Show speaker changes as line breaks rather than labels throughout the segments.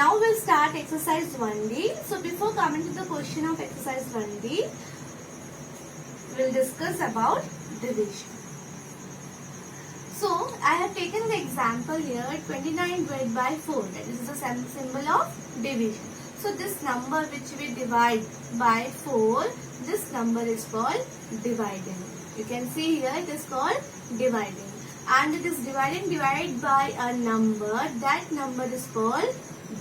Now we'll start exercise 1D. So before coming to the question of exercise 1D, we'll discuss about division. So I have taken the example here 29 divided by 4. That is the symbol of division. So this number which we divide by 4, this number is called dividing. You can see here it is called dividing. And it is divided by a number. That number is called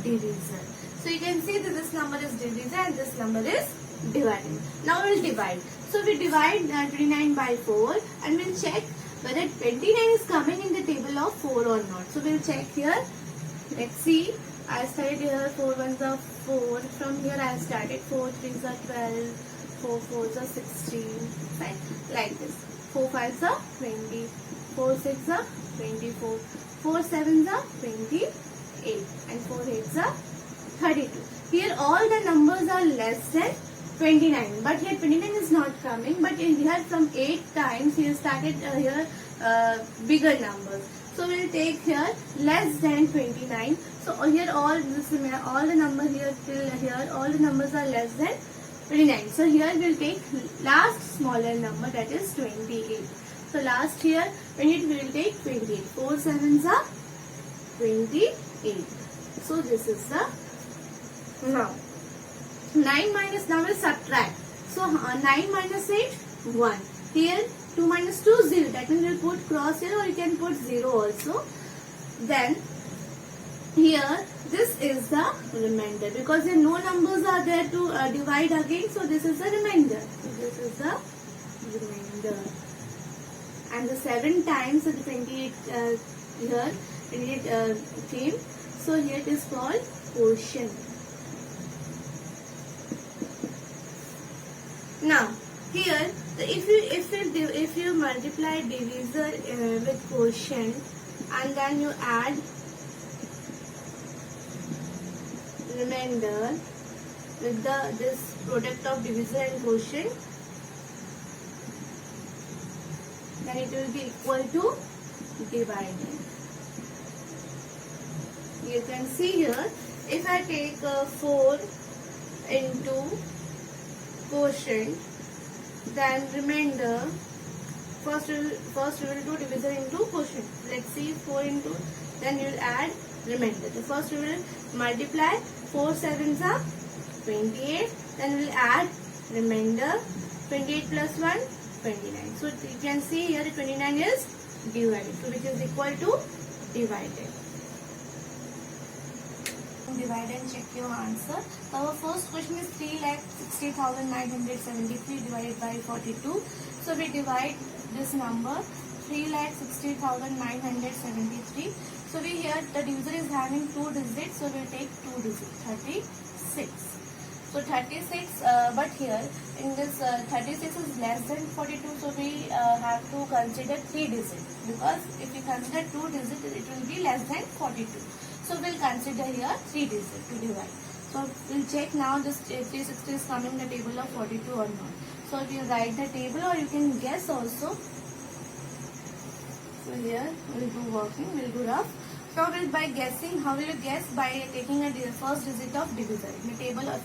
divisor. So you can see that this number is divisor and this number is dividing. Now we will divide. So we divide 29 by 4 and we will check whether 29 is coming in the table of 4 or not. So we will check here. Let's see. I started here 4 ones are 4. From here I started 4 3s are 12, 4 4s are 16. Right? Like this. 4 5s are 20, 4 6s are 24, 4 7s are 28 and 4 8s are 32. Here all the numbers are less than 29, but here 29 is not coming, but in here from 8 times he started here bigger numbers. So we will take here less than 29. So here all the numbers here till here all the numbers are less than 29. So here we will take last smaller number, that is 28. So last here 28 we will take 28. 4 7s are 28. So this is the now. 9 minus, now we'll subtract. So 9 minus 8, 1. Here 2 minus 2, 0. That means we'll put cross here or you can put 0 also. Then here this is the remainder because here no numbers are there to divide again. So this is the remainder. This is the remainder. And the 7 times the 28 here 28 came. So here it is called quotient. Now here if you multiply divisor with quotient and then you add remainder with this product of divisor and quotient, then it will be equal to dividing. You can see here if I take 4 into quotient, then remainder, first we will do divisor into quotient. Let's see 4 into, then you will add remainder. The first we will multiply 4 7s are 28, then we will add remainder 28 plus 1 29. So you can see here the 29 is divided, so which is equal to divided. Divide and check your answer. So our first question is 3,60,973 divided by 42. So we divide this number 3,60,973. So we here the divisor is having 2 digits, so we take 2 digits 36. So 36, but here in this 36 is less than 42, so we have to consider 3 digits because if we consider 2 digits it will be less than 42. So we'll consider here 3 digits to divide. So we'll check now this 360 is coming in the table of 42 or not. So we'll write the table or you can guess also. So here we'll do working, we'll do rough. So by guessing, how will you guess? By taking a first digit of divisor in the table of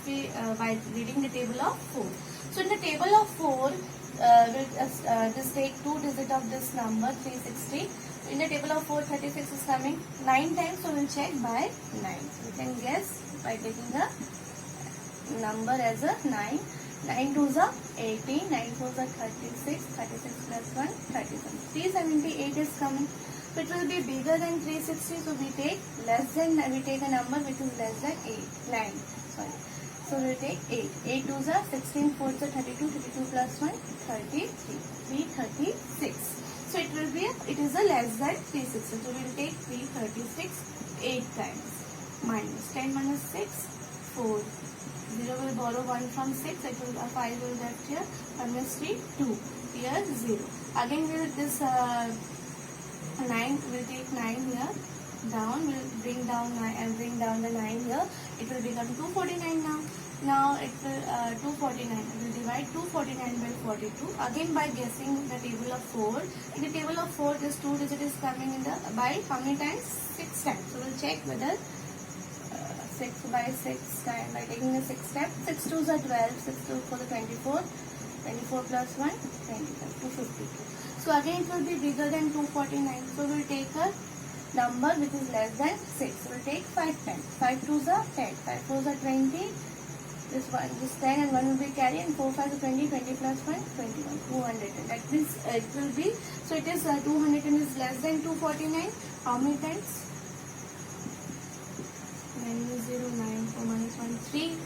by reading the table of 4. So in the table of 4, we'll just take 2 digits of this number 360. In the table of 4, 36 is coming 9 times, so we'll check by 9. You can guess by taking the number as a 9. 9 2s are 18, 9 4s are 36, 36 plus 1, 37. 378 is coming. So it will be bigger than 360, so we take less than, we take a number which is less than 9. Sorry. So we will take 8. 8 2s are 16, 4s are 32, 32 plus 1, 33. 336. So it will be, it is a less than 360. So we will take 336 8 times. Minus 10 minus 6, 4. 0 will borrow 1 from 6. It will 5 will left here. 1 minus 3, 2. Here 0. Again we will this 9. Will take 9 here. Down. Will bring down the 9 here. It will become 249 now. Now it will 249. I will divide 249 by 42. Again by guessing the table of 4. In the table of 4, this 2 digit is coming in the by how many times? 6 times. So we'll check whether 6 by 6 time by taking the 6 step. 6 2s are 12, 6 2 for the 24, 24 plus 1, 25, 252. So again it will be bigger than 249. So we'll take a number which is less than 6. We'll take 5 times. 5 2s are 10, 5 4s are 20. This 10 and 1 will be carry, and 4 5 is 20, 20 plus 1, 21, 200. That means it will be, so it is 200 and is less than 249. How many times? 9 0, 9, 4 minus 1, 3,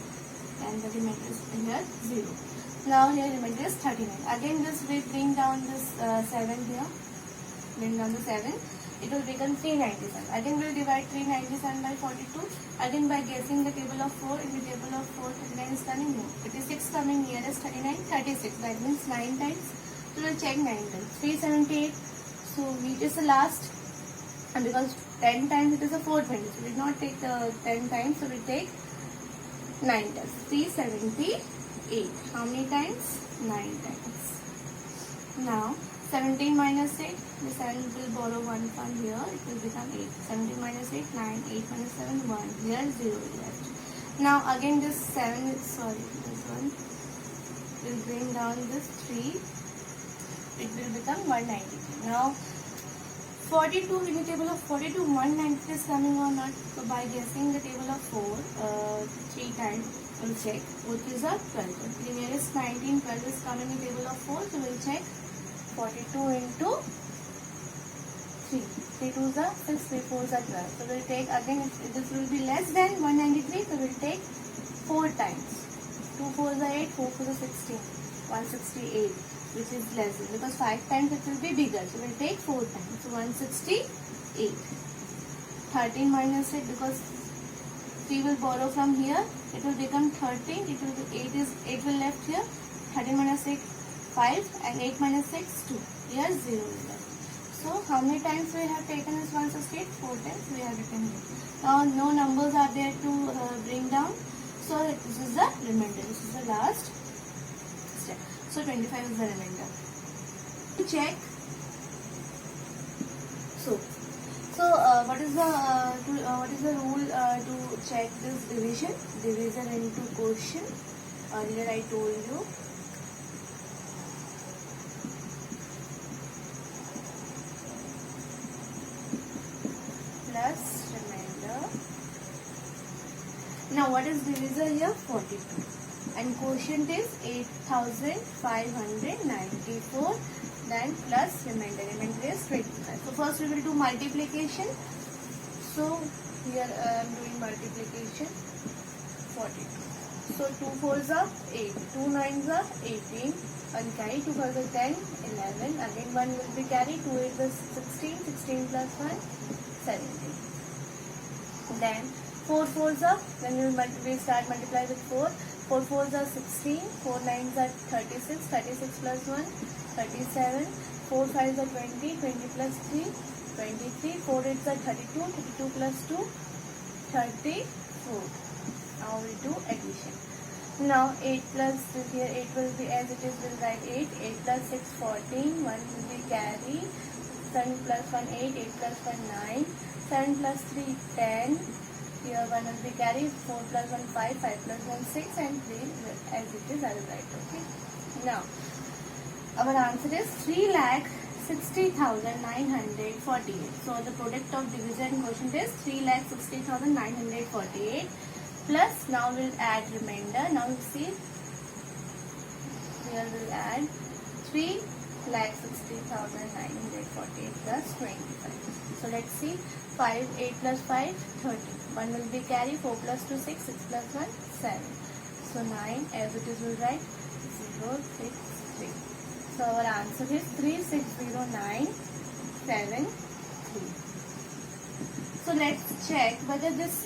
and the remainder is here 0. Now here remainder is 39. Again this we bring down this 7 here, bring down the 7. It will become 397. Again we will divide 397 by 42. Again by guessing the table of 4, in the table of 4, 39 is coming no. 36 coming nearest 39, 36. That means 9 times. So we will check 9 times. 378. So we just the last, and because 10 times it is a 420. So we will not take the 10 times. So we take 9 times. 378. How many times? 9 times. Now 17 minus 8, the 7 will borrow 1 from here, it will become 8. 17 minus 8, 9, 8 minus 7, 1. Here 0 left. Now again this 7 is, sorry, this one, will bring down this 3, it will become 193. Now 42, in the table of 42, 190 is coming or not. So by guessing the table of 4, 3 times, we'll check. Both is a 12. The nearest 19, 12 is coming in the table of 4, so we'll check. 42 into 3. 3 2s are 6, 3 4s are 12. So we'll take again, if this will be less than 193, so we'll take 4 times. 2 4s are 8, 4 4s are 16, 168, which is less than, because 5 times it will be bigger. So we'll take 4 times. So 168. 13 minus 8, because 3 will borrow from here, it will become 13. It will be 8 will left here. 13 minus 6, 5, and 8 minus 6, 2. Here 0 is left. So how many times we have taken this 168? 4 times we have written here. Now no numbers are there to bring down. So this is the remainder. This is the last step. So 25 is the remainder. To check. So what is the rule to check this division? Division into quotient. Earlier I told you. Plus remainder. Now what is divisor here? 42. And quotient is 8594. Then plus remainder. Remainder is 25. So first we will do multiplication. So here I am doing multiplication. 42. So 2 4s are 8. 2 9s are 18. 1 carry. 2 4s are 10. 11. Again 1 will be carried. 2 8s is 16. 16 plus 1. 17. Then 4 4s are, when we start multiply with 4. 4 4s are 16. 4 9s are 36. 36 plus 1. 37. 4 5s are 20. 20 plus 3. 23. 4 8s are 32. 32 plus 2. 34. Now we do addition. Now 8 plus here 8 will be as it is, will write 8. 8 plus 6 14. 1 will be carry. 7 plus 1 8. 8 plus 1 9. 7 plus 3 10. Here 1 will be carry. 4 plus 1 5. 5 plus 1 6, and 3 as it is I will write. Okay. Now our answer is 3,60,948. So the product of division quotient is 3,60,948. Plus now we'll add remainder. Now you see here we'll add 3,60,948 plus 25. So let's see, 5 8 plus 5 30. 1 will be carry. 4 plus 2 6. 6 plus 1 7. So 9 as it is will write 0 6 3. So our answer is 360,973. So let's check whether this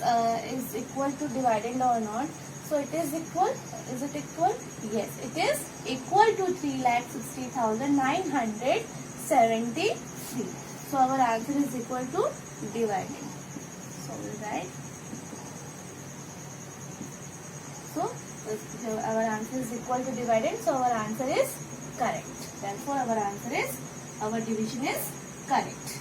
is equal to dividend or not. So it is equal. Is it equal? Yes, it is equal to 3,60,973. So our answer is equal to dividend. So we'll write. So our answer is equal to dividend. So our answer is correct. Therefore our answer is, our division is correct.